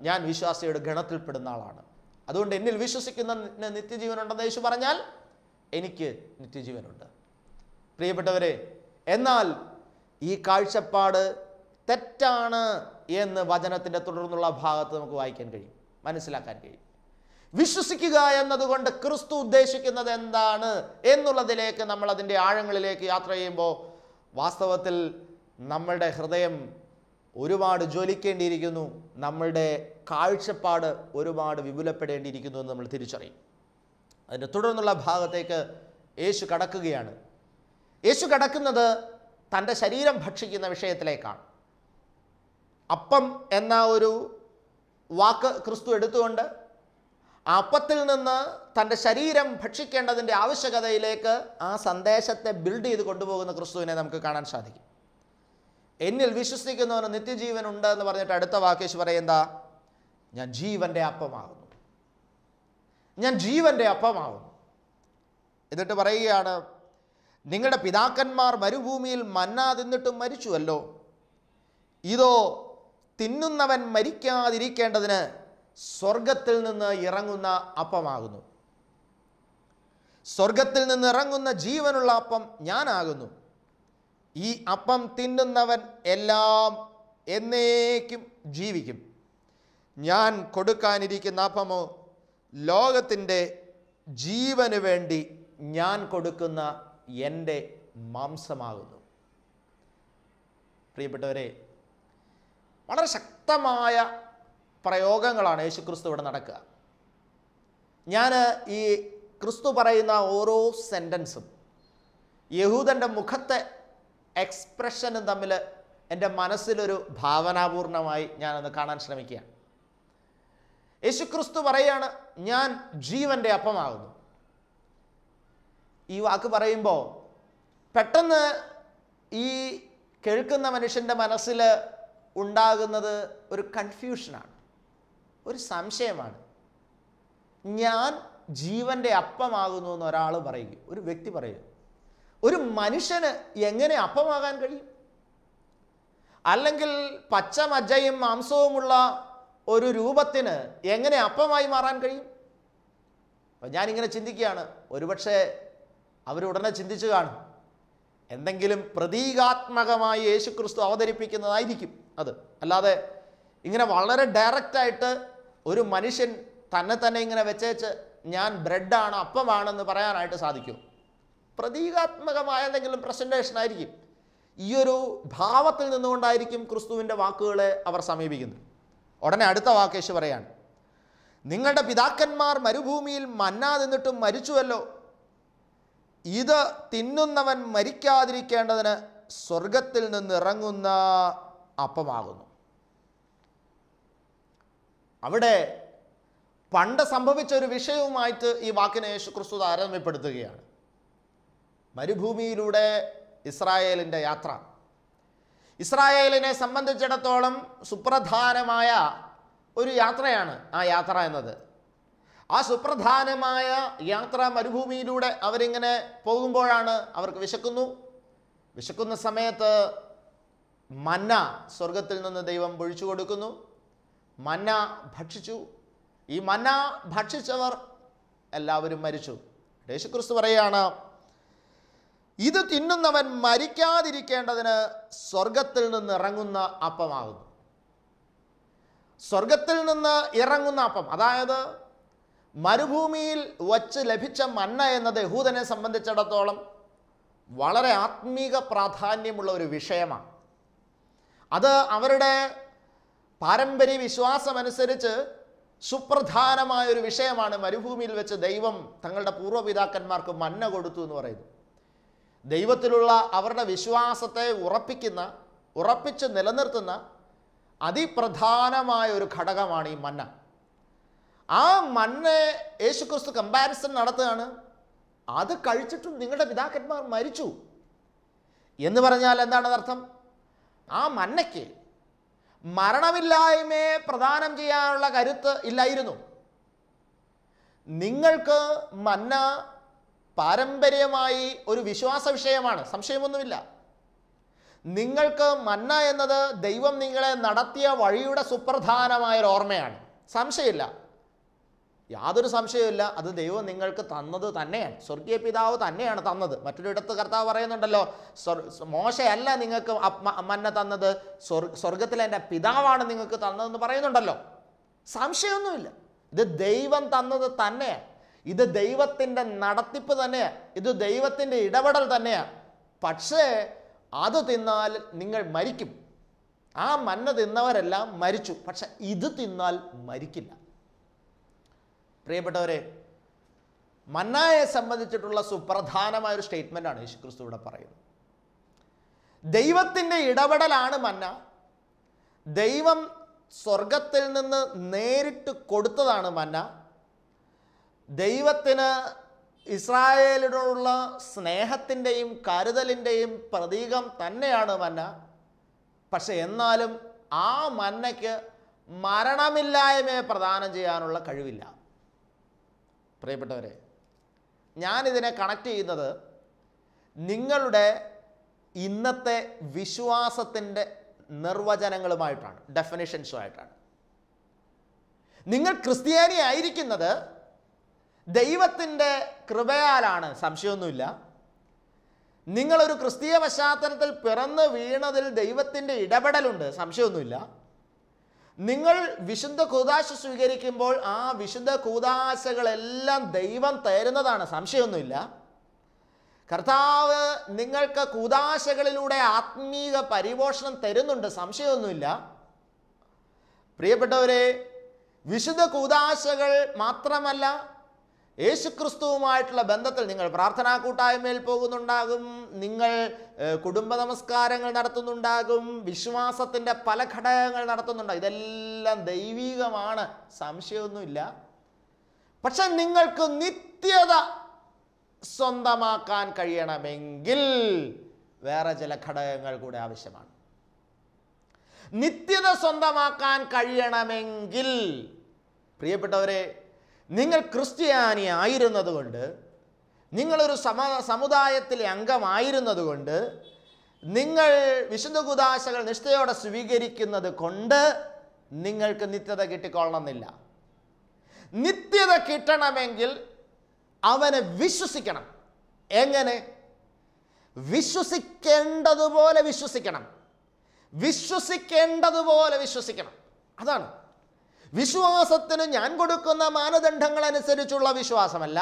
ഞാൻ വിശ്വാസിയുടെ ഗണത്തിൽപ്പെടുന്ന ആളാണ്, അതുകൊണ്ട് എന്നിൽ വിശ്വസിക്കുന്ന നിത്യജീവനുണ്ടെന്ന് യേശു പറഞ്ഞാൽ എനിക്ക് നിത്യജീവനുണ്ട്. പ്രിയപ്പെട്ടവരെ, എന്നാൽ ഈ കാഴ്ചപ്പാട് തെറ്റാണ് എന്ന് വചനത്തിൻ്റെ തുടർന്നുള്ള ഭാഗത്ത് നമുക്ക് വായിക്കാൻ കഴിയും, മനസ്സിലാക്കാൻ കഴിയും. വിശ്വസിക്കുക എന്നതുകൊണ്ട് ക്രിസ്തു ഉദ്ദേശിക്കുന്നത് എന്താണ് എന്നുള്ളതിലേക്ക് നമ്മൾ അതിൻ്റെ ആഴങ്ങളിലേക്ക് യാത്ര ചെയ്യുമ്പോൾ വാസ്തവത്തിൽ നമ്മളുടെ ഹൃദയം ഒരുപാട് ജ്വലിക്കേണ്ടിയിരിക്കുന്നു, നമ്മളുടെ കാഴ്ചപ്പാട് ഒരുപാട് വിപുലപ്പെടേണ്ടിയിരിക്കുന്നു എന്ന് നമ്മൾ തിരിച്ചറിയും. അതിൻ്റെ തുടർന്നുള്ള ഭാഗത്തേക്ക് യേശു കടക്കുകയാണ്. യേശു കടക്കുന്നത് തൻ്റെ ശരീരം ഭക്ഷിക്കുന്ന വിഷയത്തിലേക്കാണ്. അപ്പം എന്ന ഒരു വാക്ക് ക്രിസ്തു എടുത്തുകൊണ്ട് ആ അപ്പത്തിൽ നിന്ന് തൻ്റെ ശരീരം ഭക്ഷിക്കേണ്ടതിൻ്റെ ആവശ്യകതയിലേക്ക് ആ സന്ദേശത്തെ ബിൽഡ് ചെയ്ത് കൊണ്ടുപോകുന്ന ക്രിസ്തുവിനെ നമുക്ക് കാണാൻ സാധിക്കും. എന്നിൽ വിശ്വസിക്കുന്നവന് നിത്യജീവൻ ഉണ്ട് എന്ന് പറഞ്ഞിട്ട് അടുത്ത വാക്ക് യേശു പറയുന്ന, ഞാൻ ജീവൻ്റെ അപ്പമാകുന്നു, ഞാൻ ജീവൻ്റെ അപ്പമാകുന്നു. എന്നിട്ട് പറയുകയാണ്, നിങ്ങളുടെ പിതാക്കന്മാർ മരുഭൂമിയിൽ മന്ന തിന്നിട്ടും മരിച്ചുവല്ലോ, ഇതോ തിന്നുന്നവൻ മരിക്കാതിരിക്കേണ്ടതിന് സ്വർഗത്തിൽ നിന്ന് ഇറങ്ങുന്ന അപ്പമാകുന്നു. സ്വർഗത്തിൽ നിന്ന് ഇറങ്ങുന്ന ജീവനുള്ള അപ്പം ഞാനാകുന്നു. ഈ അപ്പം തിന്നുന്നവൻ എല്ലാം എന്നേക്കും ജീവിക്കും. ഞാൻ കൊടുക്കാനിരിക്കുന്ന അപ്പമോ ലോകത്തിൻ്റെ ജീവന് വേണ്ടി ഞാൻ കൊടുക്കുന്ന എൻ്റെ മാംസമാകുന്നു. പ്രിയപ്പെട്ടവരെ, വളരെ ശക്തമായ പ്രയോഗങ്ങളാണ് യേശുക്രിസ്തു ഇവിടെ നടക്കുക. ഞാൻ ഈ ക്രിസ്തു പറയുന്ന ഓരോ സെൻറ്റൻസും യഹൂദൻ്റെ മുഖത്തെ എക്സ്പ്രഷനും തമ്മിൽ എൻ്റെ മനസ്സിലൊരു ഭാവനാപൂർണമായി ഞാനൊന്ന് കാണാൻ ശ്രമിക്കുകയാണ്. യേശുക്രിസ്തു പറയുകയാണ്, ഞാൻ ജീവൻ്റെ അപ്പമാകുന്നു. ഈ വാക്ക് പറയുമ്പോൾ പെട്ടെന്ന് ഈ കേൾക്കുന്ന മനുഷ്യൻ്റെ മനസ്സിൽ ഉണ്ടാകുന്നത് ഒരു കൺഫ്യൂഷനാണ്, ഒരു സംശയമാണ്. ഞാൻ ജീവൻ്റെ അപ്പമാകുന്നു എന്ന് ഒരാൾ പറയുക, ഒരു വ്യക്തി പറയുക, ഒരു മനുഷ്യന് എങ്ങനെ അപ്പമാകാൻ കഴിയും? അല്ലെങ്കിൽ പച്ച മജ്ജയും മാംസവുമുള്ള ഒരു രൂപത്തിന് എങ്ങനെ അപ്പമായി മാറാൻ കഴിയും? അപ്പം ഞാനിങ്ങനെ ചിന്തിക്കുകയാണ്, ഒരുപക്ഷെ അവരുടനെ ചിന്തിച്ചു കാണും, എന്തെങ്കിലും പ്രതീകാത്മകമായി യേശുക്രിസ്തു അവതരിപ്പിക്കുന്നതായിരിക്കും അത്. അല്ലാതെ ഇങ്ങനെ വളരെ ഡയറക്റ്റായിട്ട് ഒരു മനുഷ്യൻ തന്നെ ഇങ്ങനെ വെച്ചേച്ച് ഞാൻ ബ്രെഡാണ്, അപ്പമാണെന്ന് പറയാനായിട്ട് സാധിക്കും. പ്രതീകാത്മകമായ എന്തെങ്കിലും പ്രസൻറ്റേഷൻ ആയിരിക്കും. ഈ ഒരു ഭാവത്തിൽ നിന്നുകൊണ്ടായിരിക്കും ക്രിസ്തുവിൻ്റെ വാക്കുകളെ അവർ സമീപിക്കുന്നത്. ഉടനെ അടുത്ത വാക്ക് യേശു പറയാണ്, നിങ്ങളുടെ പിതാക്കന്മാർ മരുഭൂമിയിൽ മന്ന തിന്നിട്ടും മരിച്ചുവല്ലോ, ഇത് തിന്നുന്നവൻ മരിക്കാതിരിക്കേണ്ടതിന് സ്വർഗത്തിൽ നിന്ന് ഇറങ്ങുന്ന അപ്പമാകുന്നു. അവിടെ പണ്ട് സംഭവിച്ച ഒരു വിഷയവുമായിട്ട് ഈ വാക്കിനെ യേശുക്രിസ്തു താരതമ്യപ്പെടുത്തുകയാണ്. മരുഭൂമിയിലൂടെ ഇസ്രായേലിൻ്റെ യാത്ര, ഇസ്രായേലിനെ സംബന്ധിച്ചിടത്തോളം സുപ്രധാനമായ ഒരു യാത്രയാണ് ആ യാത്ര എന്നത്. ആ സുപ്രധാനമായ യാത്ര മരുഭൂമിയിലൂടെ അവരിങ്ങനെ പോകുമ്പോഴാണ് അവർക്ക് വിശക്കുന്ന സമയത്ത് മന്ന സ്വർഗത്തിൽ നിന്ന് ദൈവം പൊഴിച്ചു കൊടുക്കുന്നു. മന്ന ഭക്ഷിച്ചു. ഈ മന്ന ഭക്ഷിച്ചവർ എല്ലാവരും മരിച്ചു. യേശുക്രിസ്തു പറയുകയാണ്, ഇത് തിന്നുന്നവൻ മരിക്കാതിരിക്കേണ്ടതിന് സ്വർഗത്തിൽ നിന്ന് ഇറങ്ങുന്ന അപ്പമാകുന്നു. സ്വർഗത്തിൽ നിന്ന് ഇറങ്ങുന്ന അപ്പം, അതായത് മരുഭൂമിയിൽ വച്ച് ലഭിച്ച മന്ന എന്നത് യഹൂദനെ സംബന്ധിച്ചിടത്തോളം വളരെ ആത്മീക പ്രാധാന്യമുള്ള ഒരു വിഷയമാണ്. അത് അവരുടെ പാരമ്പര്യ വിശ്വാസമനുസരിച്ച് സുപ്രധാനമായൊരു വിഷയമാണ്. മരുഭൂമിയിൽ വെച്ച് ദൈവം തങ്ങളുടെ പൂർവ്വപിതാക്കന്മാർക്ക് മന്ന കൊടുത്തു എന്ന് പറയുന്നു. ദൈവത്തിലുള്ള അവരുടെ വിശ്വാസത്തെ ഉറപ്പിച്ച് നിലനിർത്തുന്ന അതിപ്രധാനമായ ഒരു ഘടകമാണ് ഈ മന്ന. ആ മന്നയെ യേശുക്രിസ്തു കമ്പാരിസൺ നടത്തുകയാണ്. അത് കഴിച്ചിട്ടും നിങ്ങളുടെ പിതാക്കന്മാർ മരിച്ചു. എന്ന് പറഞ്ഞാൽ എന്താണ് അർത്ഥം? ആ മന്നയ്ക്ക് മരണമില്ലായ്മയെ പ്രദാനം ചെയ്യാനുള്ള കരുത്ത് ഇല്ലായിരുന്നു. നിങ്ങൾക്ക് മന്ന പാരമ്പര്യമായി ഒരു വിശ്വാസ വിഷയമാണ്, സംശയമൊന്നുമില്ല. നിങ്ങൾക്ക് മന്ന എന്നത് ദൈവം നിങ്ങളെ നടത്തിയ വഴിയുടെ സുപ്രധാനമായൊരു ഓർമ്മയാണ്, സംശയമില്ല, യാതൊരു സംശയവുമില്ല. അത് ദൈവം നിങ്ങൾക്ക് തന്നത് തന്നെയാണ്, സ്വർഗീയ പിതാവ് തന്നെയാണ് തന്നത്. മറ്റൊരിടത്ത് കർത്താവ് പറയുന്നുണ്ടല്ലോ, മോശയല്ല നിങ്ങൾക്ക് മന്ന തന്നത്, സ്വർഗത്തിലെ എൻ്റെ പിതാവാണ് നിങ്ങൾക്ക് തന്നതെന്ന് പറയുന്നുണ്ടല്ലോ. സംശയമൊന്നുമില്ല, ഇത് ദൈവം തന്നത് തന്നെയാണ്, ഇത് ദൈവത്തിൻ്റെ നടത്തിപ്പ് തന്നെയാണ്, ഇത് ദൈവത്തിൻ്റെ ഇടപെടൽ തന്നെയാണ്. പക്ഷേ അത് തിന്നാൽ നിങ്ങൾ മരിക്കും. ആ മന്ന തിന്നവരെല്ലാം മരിച്ചു, പക്ഷെ ഇത് തിന്നാൽ മരിക്കില്ല. പ്രിയപ്പെട്ടവരെ, മന്നായെ സംബന്ധിച്ചിട്ടുള്ള സുപ്രധാനമായൊരു സ്റ്റേറ്റ്മെൻ്റാണ് യേശുക്രിസ്തു ഇവിടെ പറയുന്നത്. ദൈവത്തിൻ്റെ ഇടപെടലാണ് മന്ന. ദൈവം സ്വർഗത്തിൽ നിന്ന് നേരിട്ട് കൊടുത്തതാണ് മന്ന. ദൈവത്തിന് ഇസ്രായേലിനോടുള്ള സ്നേഹത്തിൻ്റെയും കരുതലിൻ്റെയും പ്രതീകം തന്നെയാണ് മന്ന. പക്ഷെ എന്നാലും ആ മന്നയ്ക്ക് മരണമില്ലായ്മയെ പ്രദാനം ചെയ്യാനുള്ള കഴിവില്ല. പ്രിയപ്പെട്ടവരെ, ഞാനിതിനെ കണക്ട് ചെയ്യുന്നത് നിങ്ങളുടെ ഇന്നത്തെ വിശ്വാസത്തിൻ്റെ നിർവചനങ്ങളുമായിട്ടാണ്, ഡെഫിനിഷൻസുമായിട്ടാണ്. നിങ്ങൾ ക്രിസ്ത്യാനി ആയിരിക്കുന്നത് ദൈവത്തിൻ്റെ കൃപയാലാണ്, സംശയമൊന്നുമില്ല. നിങ്ങളൊരു ക്രിസ്തീയ പശ്ചാത്തലത്തിൽ പിറന്ന് വീണതിൽ ദൈവത്തിൻ്റെ ഇടപെടലുണ്ട്, സംശയമൊന്നുമില്ല. നിങ്ങൾ വിശുദ്ധ കൂദാശ സ്വീകരിക്കുമ്പോൾ ആ വിശുദ്ധ കൂദാശകളെല്ലാം ദൈവം തരുന്നതാണ്, സംശയമൊന്നുമില്ല. കർത്താവ് നിങ്ങൾക്ക് കൂദാശകളിലൂടെ ആത്മീക പരിപോഷണം തരുന്നുണ്ട്, സംശയമൊന്നുമില്ല. പ്രിയപ്പെട്ടവരെ, വിശുദ്ധ കൂദാശകൾ മാത്രമല്ല, യേശുക്രിസ്തുവുമായിട്ടുള്ള ബന്ധത്തിൽ നിങ്ങൾ പ്രാർത്ഥനാ കൂട്ടായ്മയിൽ പോകുന്നുണ്ടാകും, നിങ്ങൾ കുടുംബ നമസ്കാരങ്ങൾ നടത്തുന്നുണ്ടാകും, വിശ്വാസത്തിൻ്റെ പല ഘടകങ്ങൾ നടത്തുന്നുണ്ടാകും. ഇതെല്ലാം ദൈവികമാണ്, സംശയമൊന്നുമില്ല. പക്ഷെ നിങ്ങൾക്ക് നിത്യത സ്വന്തമാക്കാൻ കഴിയണമെങ്കിൽ വേറെ ചില ഘടകങ്ങൾ കൂടെ ആവശ്യമാണ്. നിത്യത സ്വന്തമാക്കാൻ കഴിയണമെങ്കിൽ പ്രിയപ്പെട്ടവരെ, നിങ്ങൾ ക്രിസ്ത്യാനി ആയിരുന്നതുകൊണ്ട്, നിങ്ങളൊരു സമുദായത്തിലെ അംഗമായിരുന്നതുകൊണ്ട്, നിങ്ങൾ വിശുദ്ധ കൂദാശകൾ നിഷ്ഠയോടെ സ്വീകരിക്കുന്നത് കൊണ്ട് നിങ്ങൾക്ക് നിത്യത കിട്ടിക്കൊള്ളണമെന്നില്ല. നിത്യത കിട്ടണമെങ്കിൽ അവനെ വിശ്വസിക്കണം. എങ്ങനെ? വിശ്വസിക്കേണ്ടതുപോലെ വിശ്വസിക്കണം, വിശ്വസിക്കേണ്ടതുപോലെ വിശ്വസിക്കണം. അതാണ് വിശ്വാസത്തിന് ഞാൻ കൊടുക്കുന്ന മാനദണ്ഡങ്ങൾ അനുസരിച്ചുള്ള വിശ്വാസമല്ല,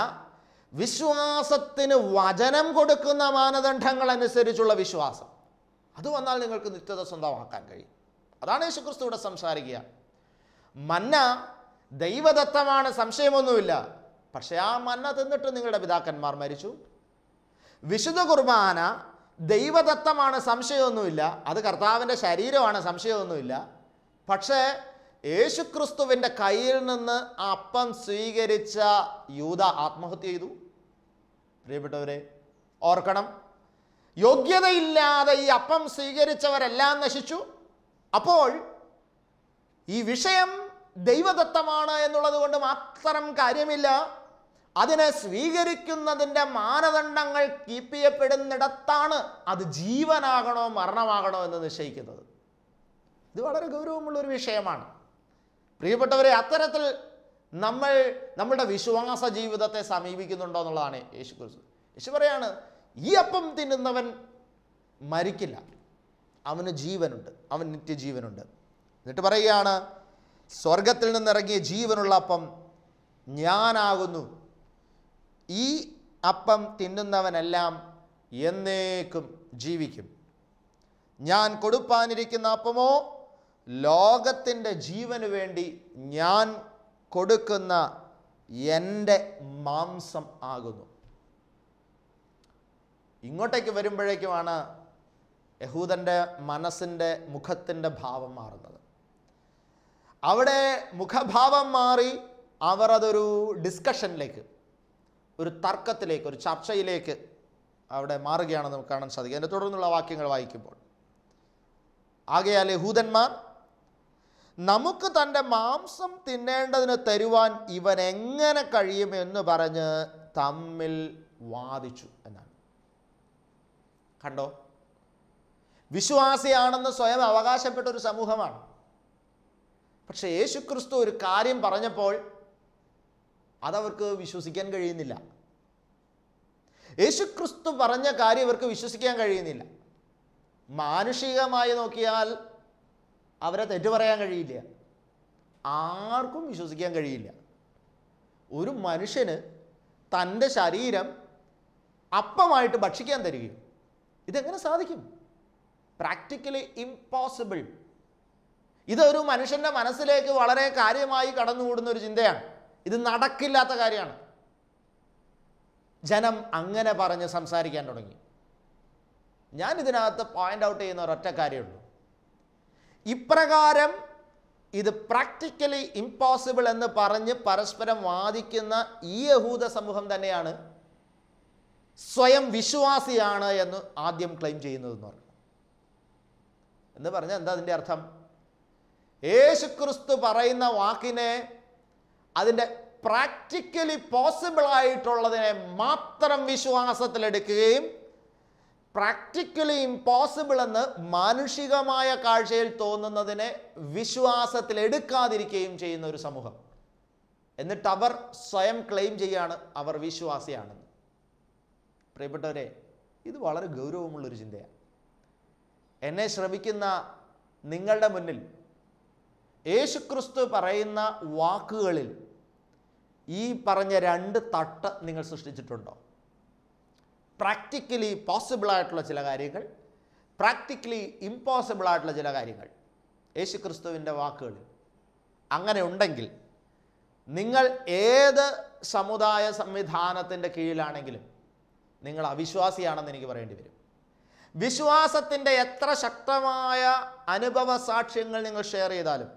വിശ്വാസത്തിന് വചനം കൊടുക്കുന്ന മാനദണ്ഡങ്ങൾ അനുസരിച്ചുള്ള വിശ്വാസം. അത് വന്നാൽ നിങ്ങൾക്ക് നിത്യത സ്വന്തമാക്കാൻ കഴിയും. അതാണ് യേശുക്രിസ്തു ഇവിടെ സംസാരിക്കുക. മന്ന ദൈവദത്തമാണ്, സംശയമൊന്നുമില്ല. പക്ഷെ ആ മന്ന തിന്നിട്ട് നിങ്ങളുടെ പിതാക്കന്മാർ മരിച്ചു. വിശുദ്ധ കുർബാന ദൈവദത്തമാണ്, സംശയമൊന്നുമില്ല. അത് കർത്താവിൻ്റെ ശരീരമാണ്, സംശയമൊന്നുമില്ല. പക്ഷേ യേശുക്രിസ്തുവിൻ്റെ കയ്യിൽ നിന്ന് ആ അപ്പം സ്വീകരിച്ച യൂദ ആത്മഹത്യ ചെയ്തു. പ്രിയപ്പെട്ടവരെ, ഓർക്കണം, യോഗ്യതയില്ലാതെ ഈ അപ്പം സ്വീകരിച്ചവരെല്ലാം നശിച്ചു. അപ്പോൾ ഈ വിഷയം ദൈവദത്തമാണ് എന്നുള്ളത് കൊണ്ട് മാത്രം കാര്യമില്ല. അതിനെ സ്വീകരിക്കുന്നതിൻ്റെ മാനദണ്ഡങ്ങൾ കീപ്പ് ചെയ്യപ്പെടുന്നിടത്താണ് അത് ജീവനാകണോ മരണമാകണോ എന്ന് നിശ്ചയിക്കുന്നത്. ഇത് വളരെ ഗൗരവമുള്ളൊരു വിഷയമാണ്. പ്രിയപ്പെട്ടവരെ, അത്തരത്തിൽ നമ്മളുടെ വിശ്വാസ ജീവിതത്തെ സമീപിക്കുന്നുണ്ടോ എന്നുള്ളതാണ് യേശുക്രിസ്തു. യേശു പറയാണ്, ഈ അപ്പം തിന്നുന്നവൻ മരിക്കില്ല, അവന് ജീവനുണ്ട്, അവൻ നിത്യജീവനുണ്ട്. എന്നിട്ട് പറയുകയാണ്, സ്വർഗത്തിൽ നിന്നിറങ്ങിയ ജീവനുള്ള അപ്പം ഞാനാകുന്നു. ഈ അപ്പം തിന്നുന്നവനെല്ലാം എന്നേക്കും ജീവിക്കും. ഞാൻ കൊടുപ്പാനിരിക്കുന്ന അപ്പമോ ലോകത്തിൻ്റെ ജീവന് വേണ്ടി ഞാൻ കൊടുക്കുന്ന എൻ്റെ മാംസം ആകുന്നു. ഇങ്ങോട്ടേക്ക് വരുമ്പോഴേക്കുമാണ് യഹൂദൻ്റെ മനസ്സിൻ്റെ മുഖത്തിൻ്റെ ഭാവം മാറുന്നത്. അവിടെ മുഖഭാവം മാറി അവർ അതൊരു ഡിസ്കഷനിലേക്ക്, ഒരു തർക്കത്തിലേക്ക്, ഒരു ചർച്ചയിലേക്ക് അവിടെ മാറുകയാണെന്ന് നമുക്ക് കാണാൻ സാധിക്കും. അതിൻ്റെ തുടർന്നുള്ള വാക്യങ്ങൾ വായിക്കുമ്പോൾ, ആകയാൽ യഹൂദന്മാർ നമുക്ക് തൻ്റെ മാംസം തിന്നേണ്ടതിന് തരുവാൻ ഇവൻ എങ്ങനെ കഴിയുമെന്ന് പറഞ്ഞ് തമ്മിൽ വാദിച്ചു എന്നാണ്. കണ്ടോ, വിശ്വാസിയാണെന്ന് സ്വയം അവകാശപ്പെട്ട ഒരു സമൂഹമാണ്. പക്ഷേ യേശുക്രിസ്തു ഒരു കാര്യം പറഞ്ഞപ്പോൾ അതവർക്ക് വിശ്വസിക്കാൻ കഴിയുന്നില്ല. യേശുക്രിസ്തു പറഞ്ഞ കാര്യം ഇവർക്ക് വിശ്വസിക്കാൻ കഴിയുന്നില്ല. മാനുഷികമായി നോക്കിയാൽ അവരെ തെറ്റു പറയാൻ കഴിയില്ല, ആർക്കും വിശ്വസിക്കാൻ കഴിയില്ല. ഒരു മനുഷ്യന് തൻ്റെ ശരീരം അപ്പമായിട്ട് ഭക്ഷിക്കാൻ തരികയും ഇതെങ്ങനെ സാധിക്കും? Practically impossible. ഇതൊരു മനുഷ്യൻ്റെ മനസ്സിലേക്ക് വളരെ കാര്യമായി കടന്നുകൂടുന്ന ഒരു ചിന്തയാണ്. ഇത് നടക്കില്ലാത്ത കാര്യമാണ്. ജനം അങ്ങനെ പറഞ്ഞ് സംസാരിക്കാൻ തുടങ്ങി. ഞാൻ ഇതിനകത്ത് പോയിൻ്റ് ഔട്ട് ചെയ്യുന്ന ഒരൊറ്റ കാര്യമുള്ളൂ. ഇപ്രകാരം ഇത് പ്രാക്ടിക്കലി ഇംപോസിബിൾ എന്ന് പറഞ്ഞ് പരസ്പരം വാദിക്കുന്ന ഈ യഹൂദ സമൂഹം തന്നെയാണ് സ്വയം വിശ്വാസിയാണ് എന്ന് ആദ്യം ക്ലെയിം ചെയ്യുന്നതെന്ന് പറഞ്ഞു. എന്ന് പറഞ്ഞാൽ എന്താ അതിൻ്റെ അർത്ഥം? യേശുക്രിസ്തു പറയുന്ന വാക്കിനെ, അതിൻ്റെ പ്രാക്ടിക്കലി പോസിബിളായിട്ടുള്ളതിനെ മാത്രം വിശ്വാസത്തിലെടുക്കുകയും പ്രാക്ടിക്കലി ഇംപോസിബിൾ എന്ന് മാനുഷികമായ കാഴ്ചയിൽ തോന്നുന്നതിനെ വിശ്വാസത്തിലെടുക്കാതിരിക്കുകയും ചെയ്യുന്ന ഒരു സമൂഹം. എന്നിട്ട് അവർ സ്വയം ക്ലെയിം ചെയ്യാണ് അവർ വിശ്വാസിയാണെന്ന്. പ്രിയപ്പെട്ടവരെ, ഇത് വളരെ ഗൗരവമുള്ളൊരു ചിന്തയാണ്. എന്നെ ശ്രമിക്കുന്ന നിങ്ങളുടെ മുന്നിൽ യേശുക്രിസ്തു പറയുന്ന വാക്കുകളിൽ ഈ പറഞ്ഞ രണ്ട് തട്ട് നിങ്ങൾ സൃഷ്ടിച്ചിട്ടുണ്ടോ? പ്രാക്ടിക്കലി പോസിബിളായിട്ടുള്ള ചില കാര്യങ്ങൾ, പ്രാക്ടിക്കലി ഇംപോസിബിളായിട്ടുള്ള ചില കാര്യങ്ങൾ യേശുക്രിസ്തുവിൻ്റെ വാക്കുകളിൽ അങ്ങനെ ഉണ്ടെങ്കിൽ നിങ്ങൾ ഏത് സമുദായ സംവിധാനത്തിൻ്റെ കീഴിലാണെങ്കിലും നിങ്ങൾ അവിശ്വാസിയാണെന്ന് എനിക്ക് പറയേണ്ടി വരും. വിശ്വാസത്തിൻ്റെ എത്ര ശക്തമായ അനുഭവ സാക്ഷ്യങ്ങൾ നിങ്ങൾ ഷെയർ ചെയ്താലും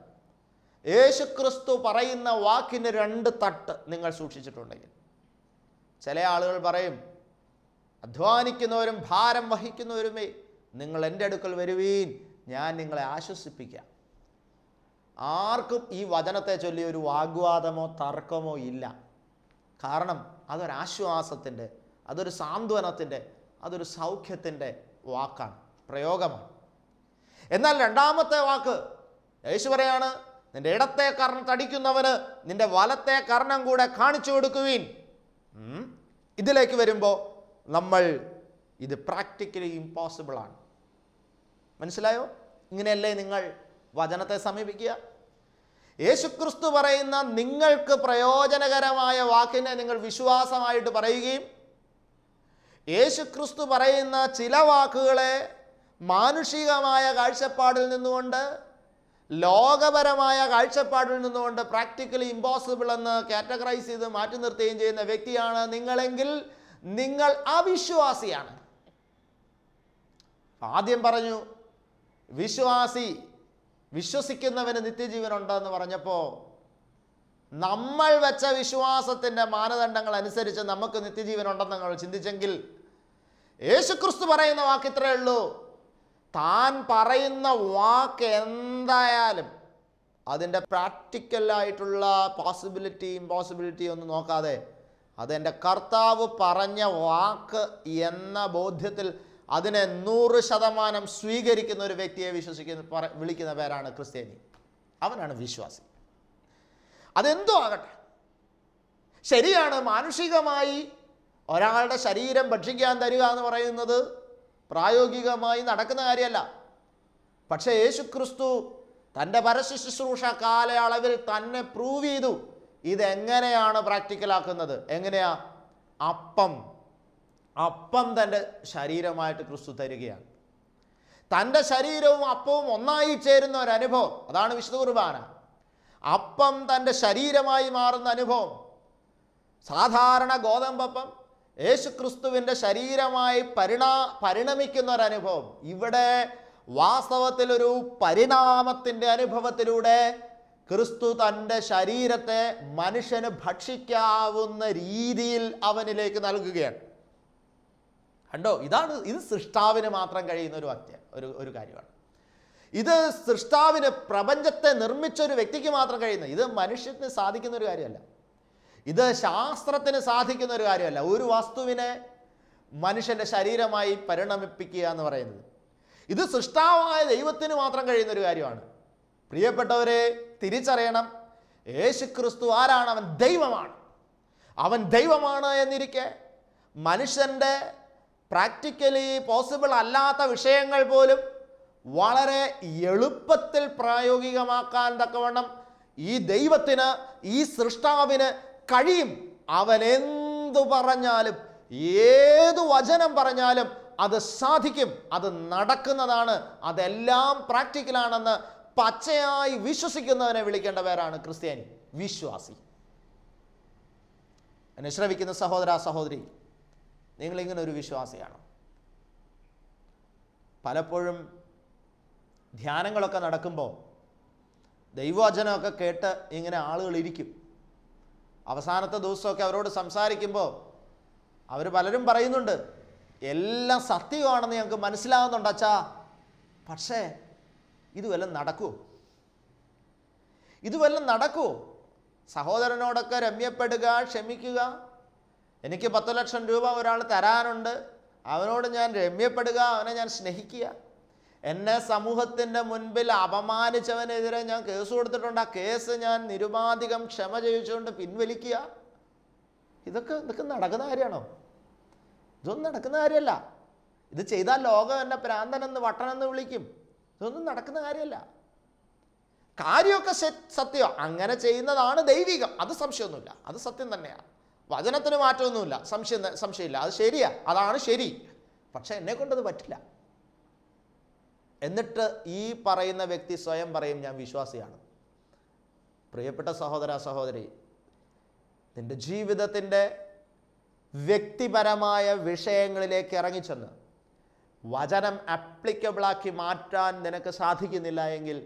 യേശുക്രിസ്തു പറയുന്ന വാക്കിന് രണ്ട് തട്ട് നിങ്ങൾ സൂക്ഷിച്ചിട്ടുണ്ടെങ്കിൽ, ചില ആളുകൾ പറയും, അധ്വാനിക്കുന്നവരും ഭാരം വഹിക്കുന്നവരുമേ നിങ്ങൾ എൻ്റെ അടുക്കൽ വരുവീൻ, ഞാൻ നിങ്ങളെ ആശ്വസിപ്പിക്കാം. ആർക്കും ഈ വചനത്തെ ചൊല്ലി ഒരു വാഗ്വാദമോ തർക്കമോ ഇല്ല. കാരണം അതൊരാശ്വാസത്തിൻ്റെ, അതൊരു സാന്ത്വനത്തിൻ്റെ, അതൊരു സൗഖ്യത്തിൻ്റെ വാക്കാണ്, പ്രയോഗമാണ്. എന്നാൽ രണ്ടാമത്തെ വാക്ക് യേശു പറയാണ്, നിന്റെ ഇടത്തെ കർണം തടിക്കുന്നവന് നിന്റെ വലത്തെ കർണം കൂടെ കാണിച്ചു കൊടുക്കുവീൻ. ഇതിലേക്ക് വരുമ്പോൾ നമ്മൾ ഇത് പ്രാക്ടിക്കലി ഇംപോസിബിളാണ്. മനസ്സിലായോ? ഇങ്ങനെയല്ലേ നിങ്ങൾ വചനത്തെ സമീപിക്കുക? യേശുക്രിസ്തു പറയുന്ന നിങ്ങൾക്ക് പ്രയോജനകരമായ വാക്കിനെ നിങ്ങൾ വിശ്വാസമായിട്ട് പറയുകയും യേശുക്രിസ്തു പറയുന്ന ചില വാക്കുകളെ മാനുഷികമായ കാഴ്ചപ്പാടിൽ നിന്നുകൊണ്ട്, ലോകപരമായ കാഴ്ചപ്പാടിൽ നിന്നുകൊണ്ട് പ്രാക്ടിക്കലി ഇമ്പോസിബിൾ എന്ന് കാറ്റഗറൈസ് ചെയ്ത് മാറ്റി നിർത്തുകയും ചെയ്യുന്ന വ്യക്തിയാണ് നിങ്ങളെങ്കിൽ നിങ്ങൾ അവിശ്വാസിയാണ്. ആദ്യം പറഞ്ഞു വിശ്വസിക്കുന്നവന് നിത്യജീവൻ ഉണ്ടെന്ന് പറഞ്ഞപ്പോൾ നമ്മൾ വെച്ച വിശ്വാസത്തിൻ്റെ മാനദണ്ഡങ്ങൾ അനുസരിച്ച് നമുക്ക് നിത്യജീവൻ ഉണ്ടെന്ന് നിങ്ങൾ ചിന്തിച്ചെങ്കിൽ, യേശുക്രിസ്തു പറയുന്ന വാക്ക് ഇത്രയേ ഉള്ളൂ. താൻ പറയുന്ന വാക്ക് എന്തായാലും അതിൻ്റെ പ്രാക്ടിക്കലായിട്ടുള്ള പോസിബിലിറ്റി ഇമ്പോസിബിലിറ്റി ഒന്നും നോക്കാതെ അതെൻ്റെ കർത്താവ് പറഞ്ഞ വാക്ക് എന്ന ബോധ്യത്തിൽ അതിനെ 100% സ്വീകരിക്കുന്ന ഒരു വ്യക്തിയെ വിളിക്കുന്ന പേരാണ് ക്രിസ്ത്യാനി. അവനാണ് വിശ്വാസി. അതെന്തോ ആകട്ടെ, ശരിയാണ്, മാനുഷികമായി ഒരാളുടെ ശരീരം ഭക്ഷിക്കാൻ തരിക എന്ന് പറയുന്നത് പ്രായോഗികമായി നടക്കുന്ന കാര്യമല്ല. പക്ഷേ യേശുക്രിസ്തു തൻ്റെ പരശുശ്രൂഷ കാലയളവിൽ തന്നെ പ്രൂവ് ചെയ്തു ഇതെങ്ങനെയാണ് പ്രാക്ടിക്കലാക്കുന്നത്. എങ്ങനെയാ? അപ്പം തൻ്റെ ശരീരമായിട്ട് ക്രിസ്തു തരികയാണ്. തൻ്റെ ശരീരവും അപ്പവും ഒന്നായി ചേരുന്ന ഒരു അനുഭവം, അതാണ് വിശുദ്ധ കുർബാന. അപ്പം തൻ്റെ ശരീരമായി മാറുന്ന അനുഭവം. സാധാരണ ഗോതമ്പപ്പം യേശുക്രിസ്തുവിൻ്റെ ശരീരമായി പരിണമിക്കുന്ന ഒരനുഭവം. ഇവിടെ വാസ്തവത്തിൽ ഒരു പരിണാമത്തിൻ്റെ അനുഭവത്തിലൂടെ ക്രിസ്തു തൻ്റെ ശരീരത്തെ മനുഷ്യന് ഭക്ഷിക്കാവുന്ന രീതിയിൽ അവനിലേക്ക് നൽകുകയാണ്. കണ്ടോ, ഇത് സൃഷ്ടാവിന് മാത്രം കഴിയുന്ന ഒരു കാര്യമാണ്. ഇത് സൃഷ്ടാവിന്, പ്രപഞ്ചത്തെ നിർമ്മിച്ച ഒരു വ്യക്തിക്ക് മാത്രം കഴിയുന്ന, ഇത് മനുഷ്യത്തിന് സാധിക്കുന്ന ഒരു കാര്യമല്ല. ഇത് ശാസ്ത്രത്തിന് സാധിക്കുന്ന ഒരു കാര്യമല്ല. ഒരു വസ്തുവിനെ മനുഷ്യൻ്റെ ശരീരമായി പരിണമിപ്പിക്കുക എന്ന് പറയുന്നത് ഇത് സൃഷ്ടാവായ ദൈവത്തിന് മാത്രം കഴിയുന്ന ഒരു കാര്യമാണ്. പ്രിയപ്പെട്ടവരെ, തിരിച്ചറിയണം, യേശുക്രിസ്തു ആരാണ്? അവൻ ദൈവമാണ്. അവൻ ദൈവമാണ് എന്നിരിക്കെ മനുഷ്യൻ്റെ പ്രാക്ടിക്കലി പോസിബിൾ അല്ലാത്ത വിഷയങ്ങൾ പോലും വളരെ എളുപ്പത്തിൽ പ്രായോഗികമാക്കാൻ തക്കവണ്ണം ഈ ദൈവത്തിന്, ഈ സൃഷ്ടാവിന് കഴിയും. അവൻ എന്തു പറഞ്ഞാലും, ഏതു വചനം പറഞ്ഞാലും അത് സാധിക്കും, അത് നടക്കുന്നതാണ്, അതെല്ലാം പ്രാക്ടിക്കലാണെന്ന് പച്ചയായി വിശ്വസിക്കുന്നവനെ വിളിക്കേണ്ട പേരാണ് ക്രിസ്ത്യാനി, വിശ്വാസി. എന്നെ ശ്രവിക്കുന്ന സഹോദര സഹോദരി, നിങ്ങളിങ്ങനെ ഒരു വിശ്വാസിയാണ്. പലപ്പോഴും ധ്യാനങ്ങളൊക്കെ നടക്കുമ്പോൾ ദൈവവചനമൊക്കെ കേട്ട് ഇങ്ങനെ ആളുകൾ ഇരിക്കും. അവസാനത്തെ ദിവസമൊക്കെ അവരോട് സംസാരിക്കുമ്പോൾ അവർ പലരും പറയുന്നുണ്ട്, എല്ലാം സത്യമാണെന്ന് ഞങ്ങൾക്ക് മനസ്സിലാവുന്നുണ്ട് അച്ഛാ, പക്ഷേ ഇത് വല്ലതും നടക്കുമോ? ഇത് വല്ലതും നടക്കുമോ? സഹോദരനോടൊക്കെ രമ്യപ്പെടുക, ക്ഷമിക്കുക. എനിക്ക് 10 ലക്ഷം രൂപ ഒരാൾ തരാനുണ്ട്, അവനോട് ഞാൻ രമ്യപ്പെടുക, അവനെ ഞാൻ സ്നേഹിക്കുക. എന്നെ സമൂഹത്തിൻ്റെ മുൻപിൽ അപമാനിച്ചവനെതിരെ ഞാൻ കേസ് കൊടുത്തിട്ടുണ്ട്, ആ കേസ് ഞാൻ നിരുപാധികം ക്ഷമ ചോദിച്ചുകൊണ്ട് പിൻവലിക്കുക. ഇതൊക്കെ നടക്കുന്ന കാര്യമാണോ? ഇതൊന്നും നടക്കുന്ന കാര്യമല്ല. ഇത് ചെയ്താൽ ലോകം എന്നെ പ്രാന്തനെന്ന് വട്ടനെന്ന് വിളിക്കും. ഇതൊന്നും നടക്കുന്ന കാര്യമല്ല. കാര്യമൊക്കെ സത്യം, അങ്ങനെ ചെയ്യുന്നതാണ് ദൈവികം, അത് സംശയമൊന്നുമില്ല, അത് സത്യം തന്നെയാണ്. വചനത്തിന് മാറ്റമൊന്നുമില്ല, സംശയമില്ല, അത് ശരിയാ, അതാണ് ശരി. പക്ഷെ എന്നെ കൊണ്ടത് പറ്റില്ല. എന്നിട്ട് ഈ പറയുന്ന വ്യക്തി സ്വയം പറയും ഞാൻ വിശ്വാസിയാണ്. പ്രിയപ്പെട്ട സഹോദര സഹോദരി, നിന്റെ ജീവിതത്തിൻ്റെ വ്യക്തിപരമായ വിഷയങ്ങളിലേക്ക് ഇറങ്ങിച്ചെന്ന് വചനം ആപ്ലിക്കബിളാക്കി മാറ്റാൻ നിനക്ക് സാധിക്കുന്നില്ല എങ്കിൽ,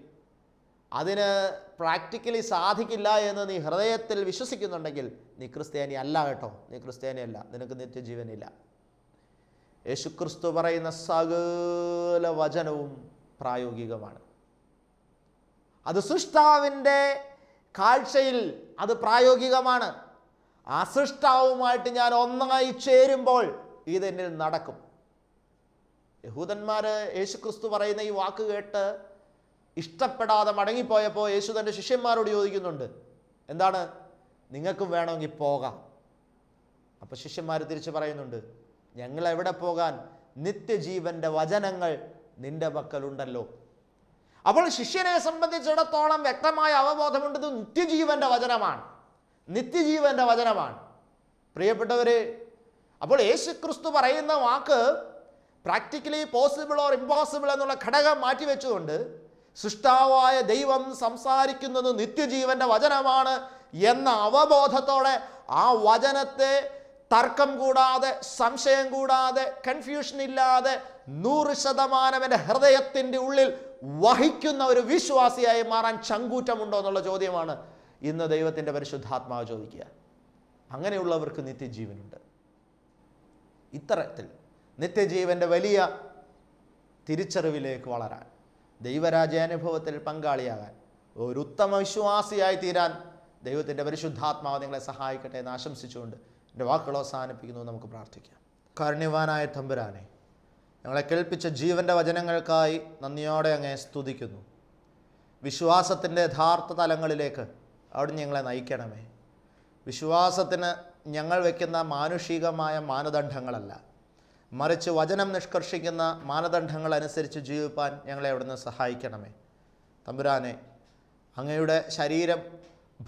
അതിന് പ്രാക്ടിക്കലി സാധിക്കില്ല എന്ന് നീ ഹൃദയത്തിൽ വിശ്വസിക്കുന്നുണ്ടെങ്കിൽ നീ ക്രിസ്ത്യാനി അല്ല കേട്ടോ, നീ ക്രിസ്ത്യാനിയല്ല, നിനക്ക് നിത്യജീവനില്ല. യേശുക്രിസ്തു പറയുന്ന സകല വചനവും പ്രായോഗികമാണ്. അത് സൃഷ്ടാവിൻ്റെ കാഴ്ചയിൽ അത് പ്രായോഗികമാണ്. ആ സൃഷ്ടാവുമായിട്ട് ഞാൻ ഒന്നായി ചേരുമ്പോൾ ഇതെന്നിൽ നടക്കും. യഹൂദന്മാർ യേശുക്രിസ്തു പറയുന്ന ഈ വാക്ക് കേട്ട് ഇഷ്ടപ്പെടാതെ മടങ്ങിപ്പോയപ്പോൾ യേശു തൻ്റെ ശിഷ്യന്മാരോട് ചോദിക്കുന്നുണ്ട്, എന്താണ്, നിങ്ങൾക്കും വേണമെങ്കിൽ പോകാം. അപ്പോൾ ശിഷ്യന്മാർ തിരിച്ച് പറയുന്നുണ്ട്, ഞങ്ങൾ എവിടെ പോകാൻ? നിത്യജീവൻ്റെ വചനങ്ങൾ നിന്റെ പക്കലുണ്ടല്ലോ. അപ്പോൾ ശിഷ്യനെ സംബന്ധിച്ചിടത്തോളം വ്യക്തമായ അവബോധമുണ്ട്, ഇത് നിത്യജീവൻ്റെ വചനമാണ്, നിത്യജീവൻ്റെ വചനമാണ്. പ്രിയപ്പെട്ടവരെ, അപ്പോൾ യേശുക്രിസ്തു പറയുന്ന വാക്ക് പ്രാക്ടിക്കലി പോസിബിൾ ഓർ ഇമ്പോസിബിൾ എന്നുള്ള ഘടകം മാറ്റിവെച്ചുകൊണ്ട് സൃഷ്ടാവായ ദൈവം സംസാരിക്കുന്നത് നിത്യജീവൻ്റെ വചനമാണ് എന്ന അവബോധത്തോടെ ആ വചനത്തെ തർക്കം കൂടാതെ, സംശയം കൂടാതെ, കൺഫ്യൂഷൻ ഇല്ലാതെ 100% എൻ്റെ ഹൃദയത്തിൻ്റെ ഉള്ളിൽ വഹിക്കുന്ന ഒരു വിശ്വാസിയായി മാറാൻ ചങ്കൂറ്റമുണ്ടോ എന്നുള്ള ചോദ്യമാണ് ഇന്ന് ദൈവത്തിൻ്റെ പരിശുദ്ധാത്മാവ് ചോദിക്കുക. അങ്ങനെയുള്ളവർക്ക് നിത്യജീവനുണ്ട്. ഇത്തരത്തിൽ നിത്യജീവൻ്റെ വലിയ തിരിച്ചറിവിലേക്ക് വളരാൻ, ദൈവരാജ്യാനുഭവത്തിൽ പങ്കാളിയാകാൻ, ഒരു ഉത്തമ വിശ്വാസിയായി തീരാൻ ദൈവത്തിൻ്റെ പരിശുദ്ധാത്മാവ് നിങ്ങളെ സഹായിക്കട്ടെ എന്ന് ആശംസിച്ചുകൊണ്ട് എൻ്റെ വാക്കുകൾ അവസാനിപ്പിക്കുന്നു. നമുക്ക് പ്രാർത്ഥിക്കാം. കാരുണ്യവാനായ തമ്പുരാനെ, ഞങ്ങളെ കേൾപ്പിച്ച ജീവൻ്റെ വചനങ്ങൾക്കായി നന്ദിയോടെ അങ്ങേ സ്തുതിക്കുന്നു. വിശ്വാസത്തിൻ്റെ യഥാർത്ഥ തലങ്ങളിലേക്ക് അവിടുന്ന് ഞങ്ങളെ നയിക്കണമേ. വിശ്വാസത്തിന് ഞങ്ങൾ വയ്ക്കുന്ന മാനുഷികമായ മാനദണ്ഡങ്ങളല്ല, മറിച്ച് വചനം നിഷ്കർഷിക്കുന്ന മാനദണ്ഡങ്ങൾ അനുസരിച്ച് ജീവിപ്പാൻ ഞങ്ങളെ അവിടുന്ന് സഹായിക്കണമേ. തമ്പുരാനെ, അങ്ങയുടെ ശരീരം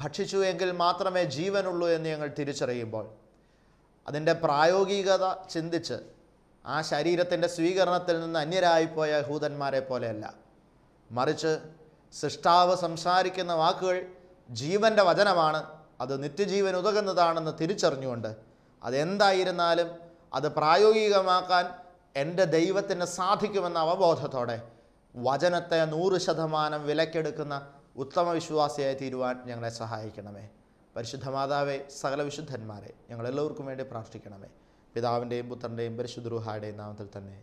ഭക്ഷിച്ചു എങ്കിൽ മാത്രമേ ജീവനുള്ളൂ എന്ന് ഞങ്ങൾ തിരിച്ചറിയുമ്പോൾ അതിൻ്റെ പ്രായോഗികത ചിന്തിച്ച് ആ ശരീരത്തിൻ്റെ സ്വീകരണത്തിൽ നിന്ന് അന്യരായിപ്പോയ യഹൂദന്മാരെ പോലെയല്ല, മറിച്ച് സൃഷ്ടാവ് സംസാരിക്കുന്ന വാക്കുകൾ ജീവൻ്റെ വചനമാണ്, അത് നിത്യജീവൻ ഉതകുന്നതാണെന്ന് തിരിച്ചറിഞ്ഞുകൊണ്ട് അതെന്തായിരുന്നാലും അത് പ്രായോഗികമാക്കാൻ എൻ്റെ ദൈവത്തിന് സാധിക്കുമെന്ന അവബോധത്തോടെ വചനത്തെ 100% വിലക്കെടുക്കുന്ന ഉത്തമ വിശ്വാസിയായി തീരുവാൻ ഞങ്ങളെ സഹായിക്കണമേ. പരിശുദ്ധ മാതാവേ, സകല വിശുദ്ധന്മാരെ ഞങ്ങളെല്ലാവർക്കും വേണ്ടി പ്രാർത്ഥിക്കണമേ. പിതാവിൻ്റെയും പുത്രൻ്റെയും പരിശുദ്ധ റൂഹായുടെയും നാമത്തിൽ തന്നെ.